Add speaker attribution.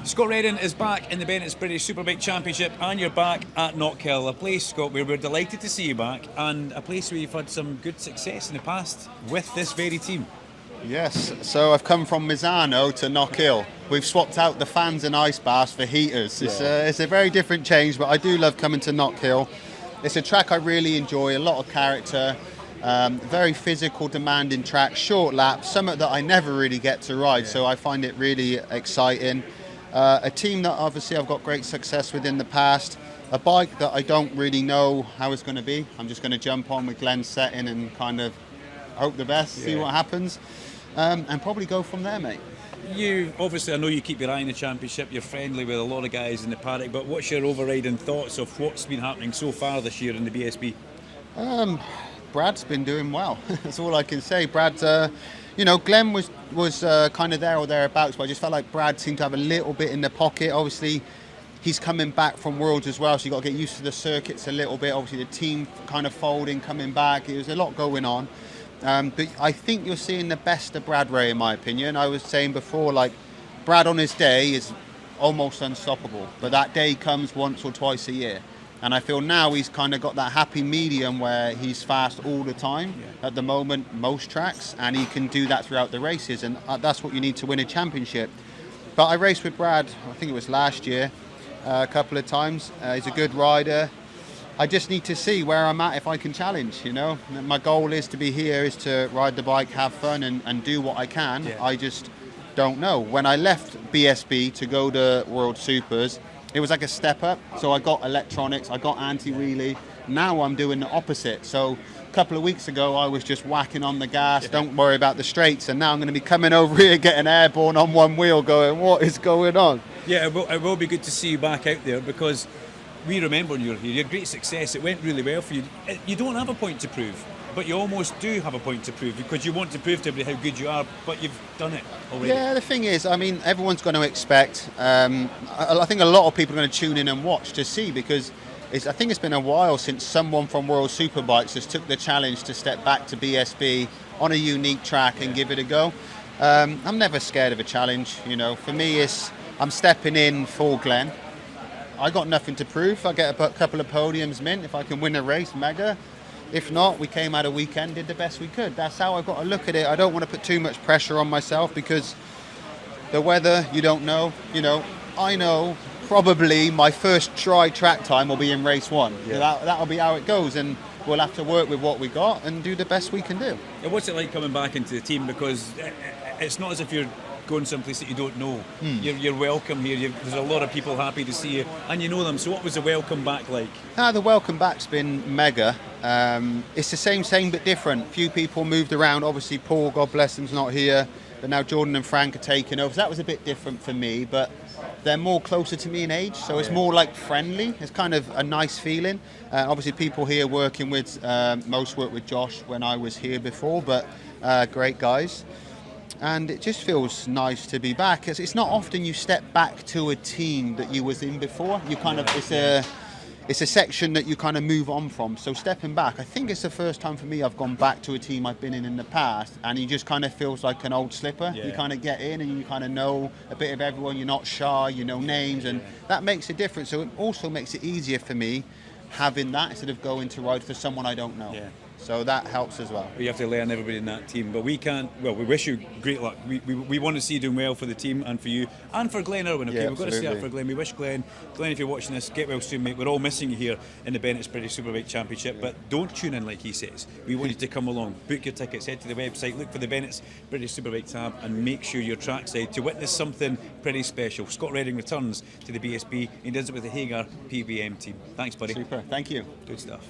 Speaker 1: Scott Redding is back in the Bennett's British Superbike Championship, and you're back at Knockhill, a place, Scott, where we're delighted to see you back, and a place where you've had some good success in the past with this very team.
Speaker 2: Yes, so I've come from Misano to Knockhill. We've swapped out the fans and ice baths for heaters. It's a very different change, but I do love coming to Knockhill. It's a track I really enjoy, a lot of character, very physical, demanding track, short laps, something that I never really get to ride, so I find it really exciting. A team that obviously I've got great success with in the past, a bike that I don't really know how it's going to be. I'm just going to jump on with Glenn's setting and kind of hope the best, see what happens, and probably go from there, mate.
Speaker 1: You obviously, I know you keep your eye on the championship, you're friendly with a lot of guys in the paddock, but what's your overriding thoughts of what's been happening so far this year in the BSB?
Speaker 2: Brad's been doing well. That's all I can say. Brad, you know, Glenn was kind of there or thereabouts, but I just felt like Brad seemed to have a little bit in the pocket. Obviously, he's coming back from Worlds as well, so you've got to get used to the circuits a little bit. Obviously, the team kind of folding, coming back. There's a lot going on. But I think you're seeing the best of Brad Ray, in my opinion. I was saying before, like, Brad on his day is almost unstoppable, but that day comes once or twice a year. And I feel now he's kind of got that happy medium where he's fast all the time at the moment, most tracks, and he can do that throughout the races, and that's what you need to win a championship. But I raced with Brad, I think it was last year, a couple of times. He's a good rider. I just need to see where I'm at if I can challenge, you know. My goal is to be here, is to ride the bike, have fun, and do what I can. I just don't know. When I left BSB to go to World Supers, it was like a step up. So I got electronics, I got anti-wheelie. Now I'm doing the opposite. So a couple of weeks ago, I was just whacking on the gas, don't worry about the straights. And now I'm going to be coming over here, getting airborne on one wheel, going, what is going on?
Speaker 1: Yeah, it will be good to see you back out there, because we remember when you were here, you had great success, it went really well for you. You don't have a point to prove, but you almost do have a point to prove, because you want to prove to everybody how good you are, but you've done it already.
Speaker 2: Yeah, the thing is, I mean, everyone's going to expect, I think a lot of people are going to tune in and watch to see, because I think it's been a while since someone from World Superbikes has took the challenge to step back to BSB on a unique track and give it a go. I'm never scared of a challenge, you know. For me, I'm stepping in for Glenn. I got nothing to prove. I get a couple of podiums, mint. If I can win a race, mega. If not, we came out a weekend, did the best we could. That's how I've got to look at it. I don't want to put too much pressure on myself, because the weather, you don't know. You know, I know probably my first try track time will be in race one. That'll be how it goes, and we'll have to work with what we got and do the best we can do.
Speaker 1: What's it like coming back into the team? Because it's not as if you're going someplace that you don't know. You're welcome here. There's a lot of people happy to see you, and you know them. So what was the welcome back like?
Speaker 2: The welcome back's been mega. It's the same but different. Few people moved around. Obviously Paul, God bless him, is not here, but now Jordan and Frank are taking over. So that was a bit different for me, but they're more closer to me in age, so it's more like friendly. It's kind of a nice feeling. Obviously people here working with, most worked with Josh when I was here before, but great guys. And it just feels nice to be back. It's not often you step back to a team that you was in before. You kind of, it's a section that you kind of move on from. So stepping back, I think it's the first time for me I've gone back to a team I've been in the past, and you just kind of feels like an old slipper. You kind of get in and you kind of know a bit of everyone. You're not shy, you know names, and that makes a difference. So it also makes it easier for me having that instead of going to ride for someone I don't know. So that helps as well.
Speaker 1: You have to learn everybody in that team, but we can't. Well, we wish you great luck. We want to see you doing well for the team and for you and for Glenn Irwin. Okay, we've got to see that for Glenn. We wish Glenn, if you're watching this, get well soon, mate. We're all missing you here in the Bennett's British Superbike Championship, but don't tune in like he says. We want you to come along, book your tickets, head to the website, look for the Bennett's British Superbike tab, and make sure you're trackside to witness something pretty special. Scott Redding returns to the BSB. He does it with the Hagar PBM team. Thanks, buddy.
Speaker 2: Super. Thank you.
Speaker 1: Good stuff.